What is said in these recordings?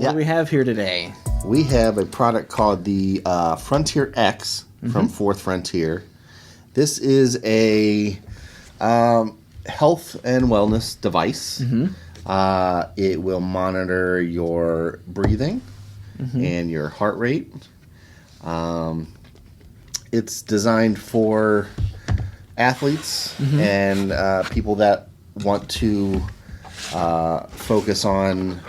What do we have here today? We have a product called the Frontier X from Fourth Frontier. This is a health and wellness device. It will monitor your breathing and your heart rate. It's designed for athletes and people that want to focus on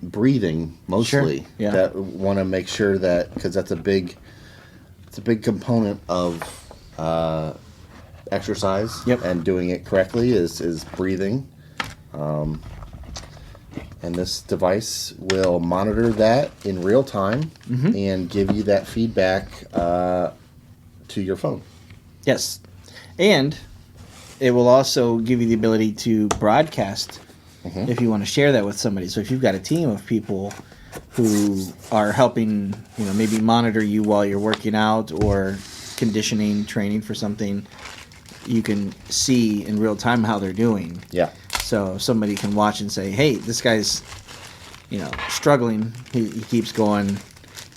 breathing mostly. Sure. Yeah. That want to make sure that, because that's a big component of exercise and doing it correctly is breathing. And this device will monitor that in real time and give you that feedback to your phone. Yes. And it will also give you the ability to broadcast if you want to share that with somebody. So if you've got a team of people who are helping, maybe monitor you while you're working out or conditioning, training for something, you can see in real time how they're doing. Yeah. So somebody can watch and say, hey, this guy's, struggling. He keeps going,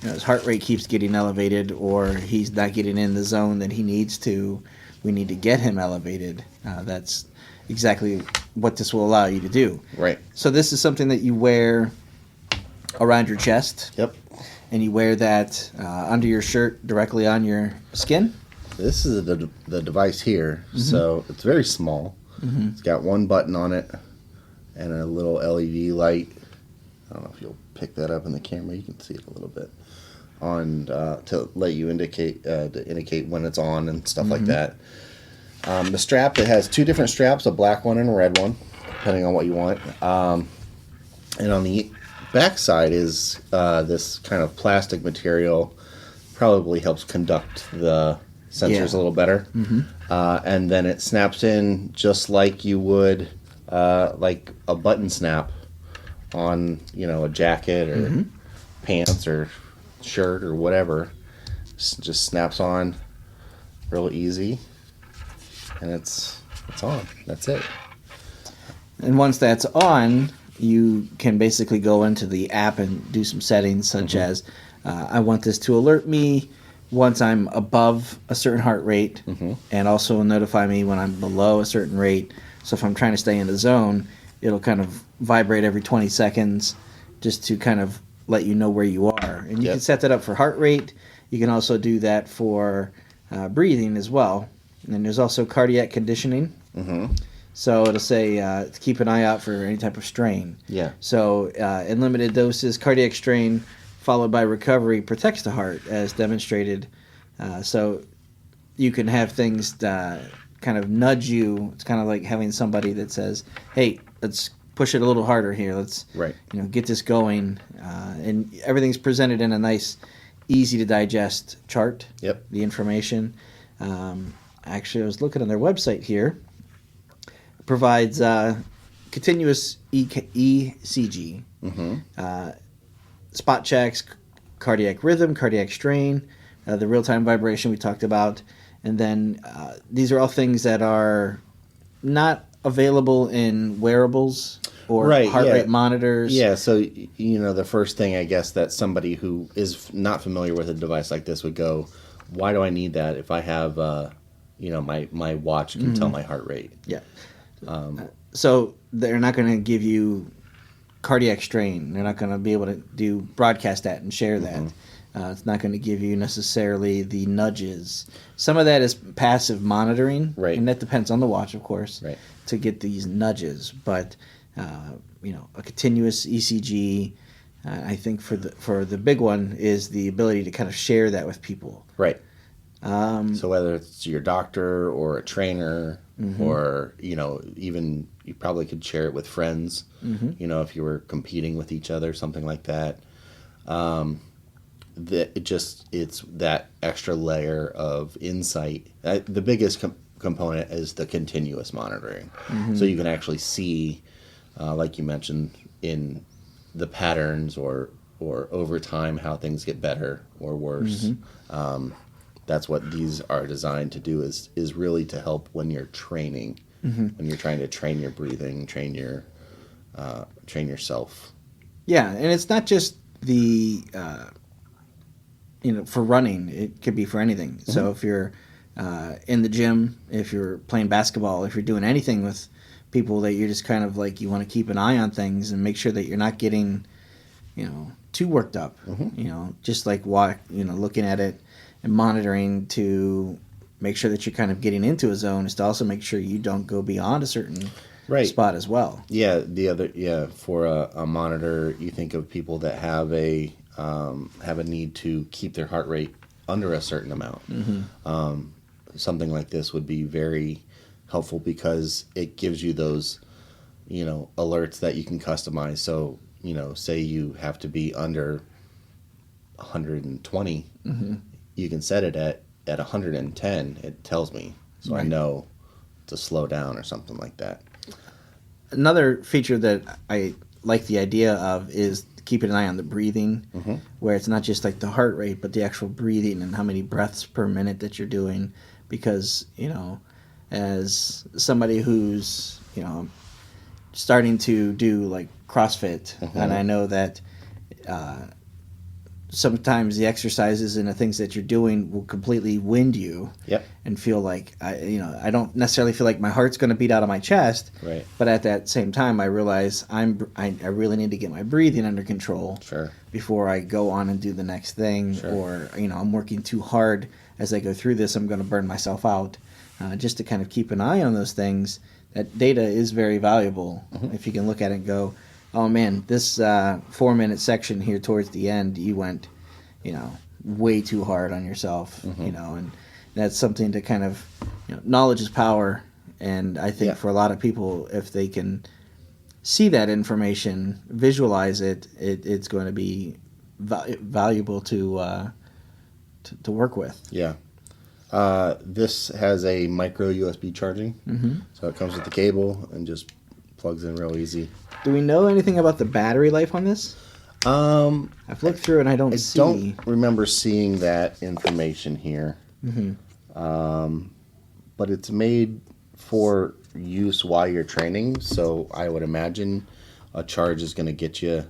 his heart rate keeps getting elevated, or he's not getting in the zone that he needs to. We need to get him elevated. That's exactly what this will allow you to do. Right. So this is something that you wear around your chest. Yep. And you wear that under your shirt directly on your skin. This is the device here. So it's very small. It's got one button on it and a little LED light. I don't know if you'll pick that up in the camera. You can see it a little bit on to let you indicate when it's on and stuff like that. The strap, it has two different straps, a black one and a red one, depending on what you want. And on the back side is this kind of plastic material. Probably helps conduct the sensors a little better. And then it snaps in just like you would like a button snap on a jacket or pants or shirt or whatever. Just snaps on real easy, and it's on. That's it. And once that's on, you can basically go into the app and do some settings, such as I want this to alert me once I'm above a certain heart rate, and also notify me when I'm below a certain rate. So if I'm trying to stay in the zone, it'll kind of vibrate every 20 seconds just to kind of let you know where you are. And you can set that up for heart rate. You can also do that for breathing as well. And then there's also cardiac conditioning. So it'll say to keep an eye out for any type of strain. Yeah. So in limited doses, cardiac strain followed by recovery protects the heart, as demonstrated. So you can have things kind of nudge you. It's kind of like having somebody that says, hey, let's push it a little harder here. Let's get this going. And everything's presented in a nice, easy to digest chart. Yep. The information. Actually, I was looking on their website here. It provides continuous ECG, spot checks, cardiac rhythm, cardiac strain, the real-time vibration we talked about. And then these are all things that are not available in wearables or heart rate monitors. Yeah, so, the first thing, I guess, that somebody who is not familiar with a device like this would go, why do I need that if I have, my watch can tell my heart rate? Yeah. So they're not going to give you cardiac strain. They're not going to be able to broadcast that and share that. It's not going to give you necessarily the nudges. Some of that is passive monitoring, and that depends on the watch, of course, to get these nudges. But a continuous ECG, I think for the big one is the ability to kind of share that with people. Right. So whether it's your doctor or a trainer, or even you probably could share it with friends. If you were competing with each other, something like that. It's that extra layer of insight. The biggest component is the continuous monitoring. So you can actually see, like you mentioned, in the patterns or over time how things get better or worse. That's what these are designed to do, is really to help when you're training, when you're trying to train your breathing, train your train yourself. Yeah, and it's not just the for running. It could be for anything. Mm-hmm. So if you're in the gym, if you're playing basketball, if you're doing anything with people that you're just kind of like you want to keep an eye on things and make sure that you're not getting too worked up. Mm-hmm. Just like looking at it and monitoring to make sure that you're kind of getting into a zone is to also make sure you don't go beyond a certain spot as well. Yeah, for a monitor, you think of people that have a need to keep their heart rate under a certain amount. Mm-hmm. Something like this would be very helpful because it gives you those, alerts that you can customize. So, say you have to be under 120, mm-hmm. you can set it at 110. It tells me, so I know to slow down or something like that. Another feature that I like the idea of is keeping an eye on the breathing, mm-hmm. where it's not just like the heart rate, but the actual breathing and how many breaths per minute that you're doing. Because, as somebody who's, starting to do like CrossFit, mm-hmm. and I know that sometimes the exercises and the things that you're doing will completely wind you. Yep. And feel like I don't necessarily feel like my heart's going to beat out of my chest. Right. But at that same time, I realize I really need to get my breathing under control. Sure. Before I go on and do the next thing. Sure. Or I'm working too hard as I go through this. I'm going to burn myself out. Just to kind of keep an eye on those things. That data is very valuable. Mm-hmm. If you can look at it and go, oh man, this 4-minute section here towards the end, you went, way too hard on yourself, mm-hmm. And that's something to kind of, knowledge is power. And I think for a lot of people, if they can see that information, visualize it, it's going to be valuable to work with. Yeah. This has a micro USB charging, mm-hmm. so it comes with the cable and just plugs in real easy. Do we know anything about the battery life on this? I've looked through and I don't remember seeing that information here. Mm-hmm. But it's made for use while you're training, so I would imagine a charge is going to get you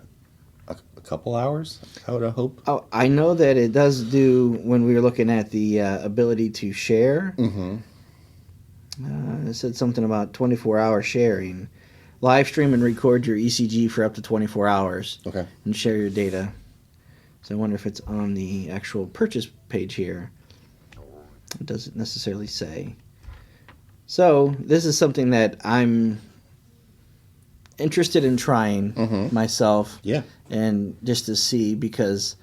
a couple hours, I would hope. Oh, I know that it does do, when we were looking at the ability to share, mm-hmm. It said something about 24-hour sharing. Live stream and record your ECG for up to 24 hours. Okay. And share your data. So I wonder if it's on the actual purchase page here. It doesn't necessarily say. So this is something that I'm interested in trying mm-hmm. myself. Yeah. And just to see, because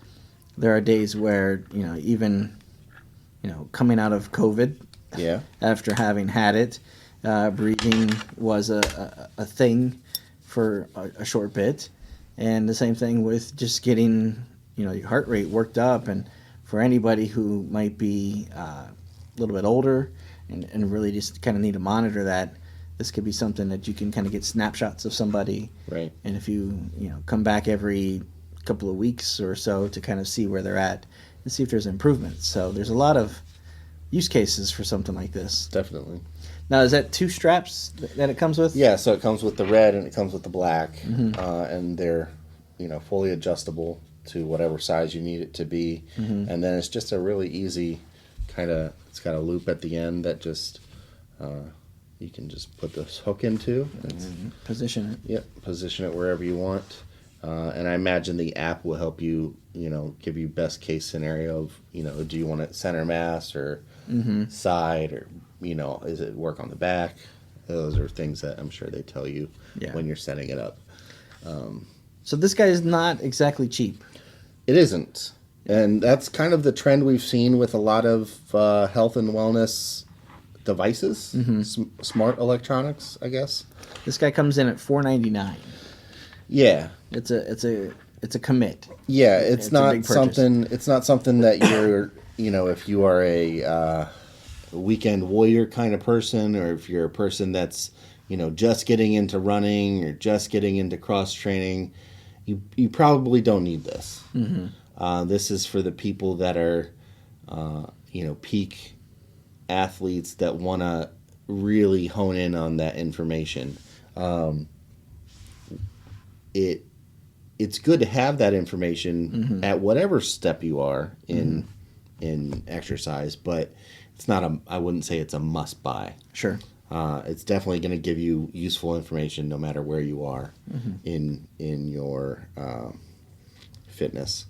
there are days where, even, coming out of COVID, after having had it, breathing was a thing for a short bit. And the same thing with just getting, your heart rate worked up. And for anybody who might be a little bit older and really just kind of need to monitor that, this could be something that you can kind of get snapshots of somebody. Right. And if you, come back every couple of weeks or so to kind of see where they're at and see if there's improvements. So there's a lot of use cases for something like this. Definitely. Now, is that 2 straps that it comes with? Yeah, so it comes with the red and it comes with the black. Mm-hmm. And they're, fully adjustable to whatever size you need it to be. Mm-hmm. And then it's just a really easy it's got a loop at the end that just... you can just put this hook into. And position it. Yep, position it wherever you want. And I imagine the app will help you, give you best case scenario of, do you want it center mass or mm-hmm. side or, is it work on the back? Those are things that I'm sure they tell you when you're setting it up. So this guy is not exactly cheap. It isn't. And that's kind of the trend we've seen with a lot of health and wellness devices, mm-hmm. Smart electronics, I guess. This guy comes in at $499. Yeah, it's a commit. Yeah, it's not something. It's not something that you're, if you are a weekend warrior kind of person, or if you're a person that's, just getting into running or just getting into cross training, you probably don't need this. Mm-hmm. This is for the people that are, peak athletes that want to really hone in on that information. it's good to have that information at whatever step you are in exercise, but it's not I wouldn't say it's a must buy. Sure. It's definitely going to give you useful information no matter where you are in your fitness.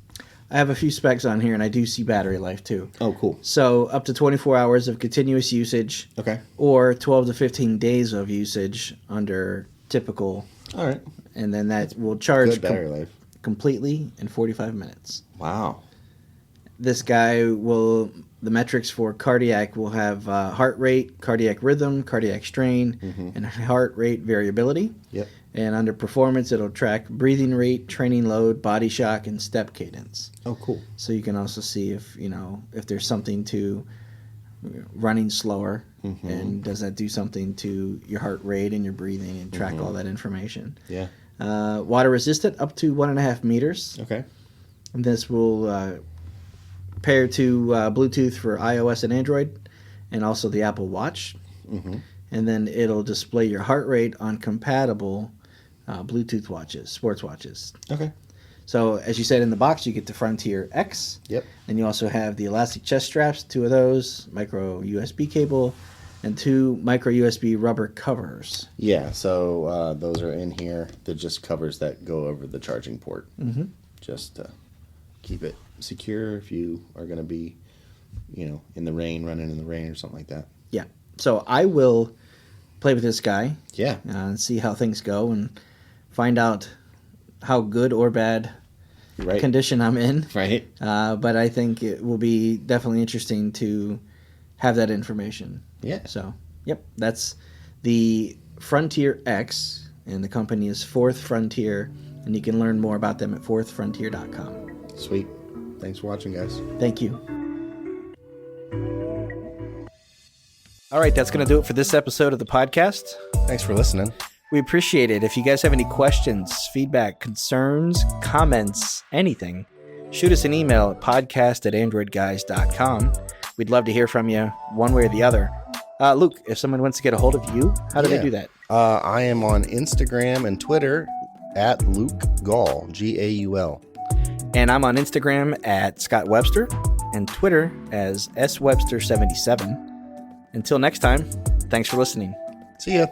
I have a few specs on here, and I do see battery life too. Oh, cool. So up to 24 hours of continuous usage. Okay. Or 12 to 15 days of usage under typical. All right. And then that will charge Good battery life. Completely in 45 minutes. Wow. This guy the metrics for cardiac will have heart rate, cardiac rhythm, cardiac strain, and heart rate variability. Yep. And under performance, it'll track breathing rate, training load, body shock, and step cadence. Oh, cool. So you can also see if there's something to running slower, and does that do something to your heart rate and your breathing, and track all that information. Yeah. Water resistant up to 1.5 meters. Okay. And this will pair to Bluetooth for iOS and Android, and also the Apple Watch. And then it'll display your heart rate on compatible Bluetooth watches, sports watches. Okay. So as you said in the box, you get the Frontier X. Yep. And you also have the elastic chest straps, 2 of those, micro USB cable, and 2 micro USB rubber covers. Yeah, so those are in here. They're just covers that go over the charging port. Just to keep it secure if you are going to be, in the rain, running in the rain or something like that. Yeah. So I will play with this guy. Yeah. And see how things go and find out how good or bad condition I'm in. Right. But I think it will be definitely interesting to have that information. Yeah. So, yep, that's the Frontier X, and the company is Fourth Frontier, and you can learn more about them at fourthfrontier.com. Sweet. Thanks for watching, guys. Thank you. All right, that's going to do it for this episode of the podcast. Thanks for listening. We appreciate it. If you guys have any questions, feedback, concerns, comments, anything, shoot us an email at podcast@AndroidGuys.com. We'd love to hear from you one way or the other. Luke, if someone wants to get a hold of you, how do they do that? I am on Instagram and Twitter at Luke Gaul, Gaul. And I'm on Instagram at Scott Webster and Twitter as swebster77. Until next time, thanks for listening. See ya.